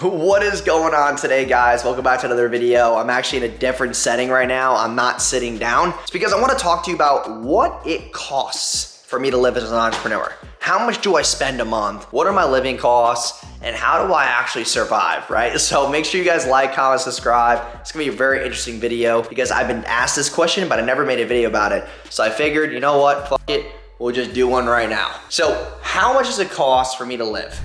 What is going on today, guys? Welcome back to another video. I'm actually in a different setting right now. I'm not sitting down. It's because I want to talk to you about what it costs for me to live as an entrepreneur. How much do I spend a month? What are my living costs? And how do I actually survive, right? So make sure you guys like, comment, subscribe. It's gonna be a very interesting video because I've been asked this question, but I never made a video about it. So I figured, you know what, fuck it, we'll just do one right now. So how much does it cost for me to live?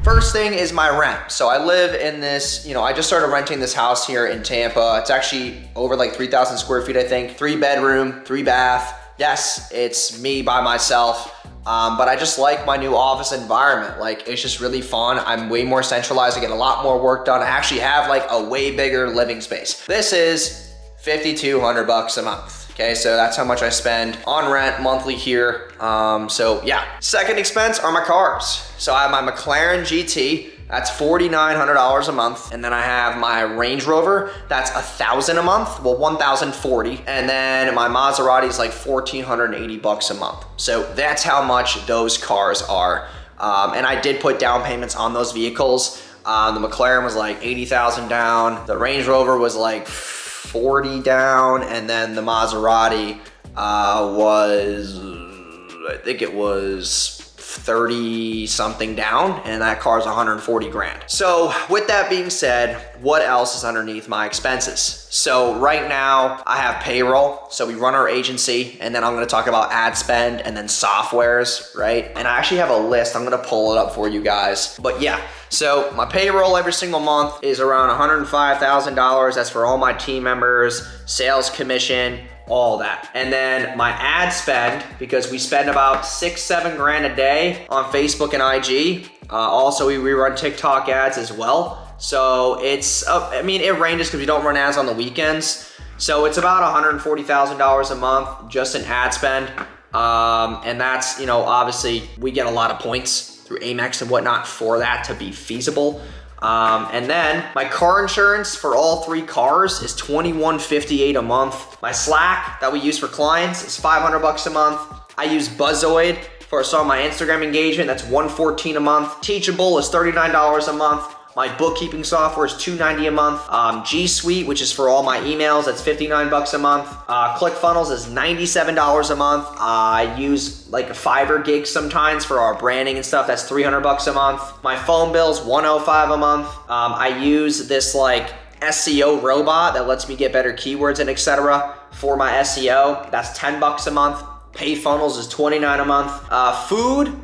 First thing is my rent. So I live in this, I just started renting this house here in Tampa. It's actually over like 3,000 square feet, I think. 3 bedroom, 3 bath. Yes, it's me by myself, but I just like my new office environment. Like, it's just really fun. I'm way more centralized. I get a lot more work done. I actually have like a way bigger living space. This is $5,200 a month. Okay, so that's how much I spend on rent monthly here. So yeah. Second expense are my cars. So I have my McLaren GT, that's $4,900 a month. And then I have my Range Rover, that's $1,000 a month, well, $1,040. And then my Maserati is like $1,480 a month. So that's how much those cars are. And I did put down payments on those vehicles. The McLaren was like 80,000 down. The Range Rover was like 40 down, and then the Maserati was, I think it was 30 something down, and that car's 140 grand. So with that being said, what else is underneath my expenses? So right now I have payroll. So we run our agency, and then I'm gonna talk about ad spend and then softwares, right? And I actually have a list. I'm gonna pull it up for you guys. But yeah, so my payroll every single month is around $105,000. That's for all my team members, sales commission, all that. And then my ad spend, because we spend about 6-7 grand a day on Facebook and IG. Also, we run TikTok ads as well. So it's, it ranges because we don't run ads on the weekends. So it's about $140,000 a month just in ad spend. And that's, obviously we get a lot of points through Amex and whatnot for that to be feasible. And then my car insurance for all 3 cars is $2,158 a month. My Slack that we use for clients is $500 a month. I use Buzzoid for some of my Instagram engagement. That's $114 a month. Teachable is $39 a month. My bookkeeping software is $290 a month. G Suite, which is for all my emails, that's $59 a month. ClickFunnels is $97 a month. I use like a Fiverr gig sometimes for our branding and stuff. That's $300 a month. My phone bill is $105 a month. I use this like SEO robot that lets me get better keywords and etc. for my SEO. That's $10 a month. PayFunnels is $29 a month.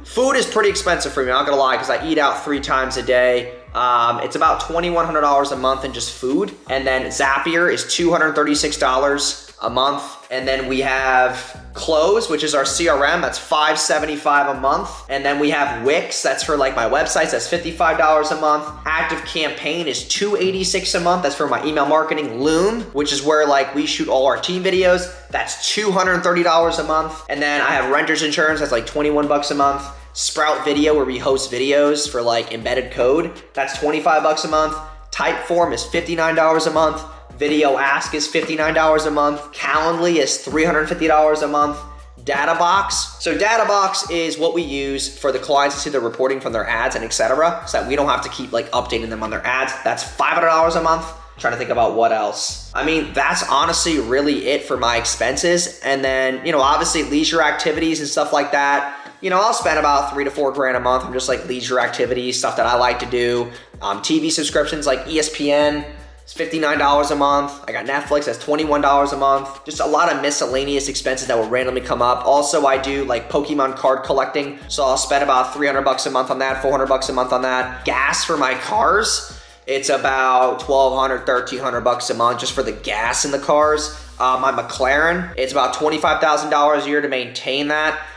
Food is pretty expensive for me, I'm not gonna lie, because I eat out 3 times a day. It's about $2,100 a month in just food. And then Zapier is $236 a month. And then we have Close, which is our CRM, that's $575 a month. And then we have Wix, that's for like my websites, that's $55 a month. Active Campaign is $286 a month, that's for my email marketing. Loom, which is where like we shoot all our team videos, that's $230 a month. And then I have renter's insurance, that's like $21 a month. Sprout Video, where we host videos for like embedded code, that's $25 a month. Typeform is $59 a month. Video Ask is $59 a month. Calendly is $350 a month. Databox. So Databox is what we use for the clients to see the reporting from their ads and etc. So that we don't have to keep like updating them on their ads. That's $500 a month. I'm trying to think about what else. That's honestly really it for my expenses. And then, obviously leisure activities and stuff like that. I'll spend about 3 to 4 grand a month on just like leisure activities, stuff that I like to do. TV subscriptions like ESPN, it's $59 a month. I got Netflix, that's $21 a month. Just a lot of miscellaneous expenses that will randomly come up. Also, I do like Pokemon card collecting. So I'll spend about $300 a month on that, $400 a month on that. Gas for my cars, it's about $1,200, $1,300 a month just for the gas in the cars. My McLaren, it's about $25,000 a year to maintain that.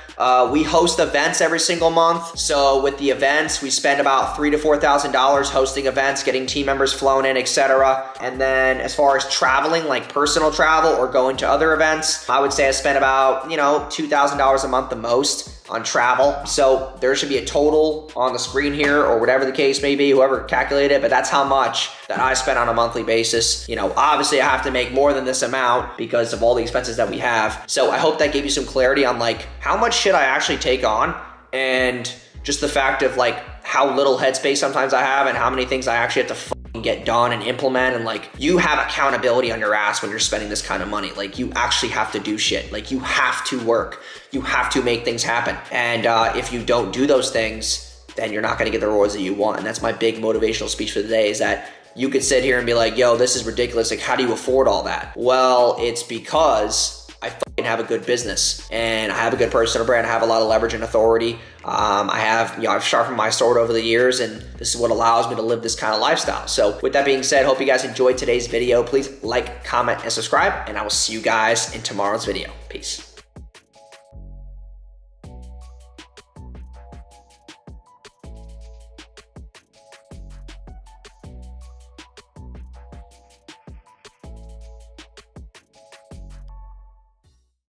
We host events every single month. So with the events, we spend about $3,000 to $4,000 hosting events, getting team members flown in, etc. And then as far as traveling, like personal travel or going to other events, I would say I spend about, $2,000 a month the most on travel. So there should be a total on the screen here or whatever the case may be, whoever calculated it, but that's how much that I spend on a monthly basis. Obviously I have to make more than this amount because of all the expenses that we have. So I hope that gave you some clarity on like, how much should I actually take on and just the fact of like how little headspace sometimes I have and how many things I actually have to fucking get done and implement. And like, you have accountability on your ass when you're spending this kind of money. Like, you actually have to do shit. Like, you have to work. You have to make things happen. And if you don't do those things, then you're not gonna get the rewards that you want. And that's my big motivational speech for the day, is that you could sit here and be like, yo, this is ridiculous. Like, how do you afford all that? Well, it's because I fucking have a good business and I have a good personal brand. I have a lot of leverage and authority. I've sharpened my sword over the years, and this is what allows me to live this kind of lifestyle. So with that being said, hope you guys enjoyed today's video. Please like, comment, and subscribe, and I will see you guys in tomorrow's video. Peace.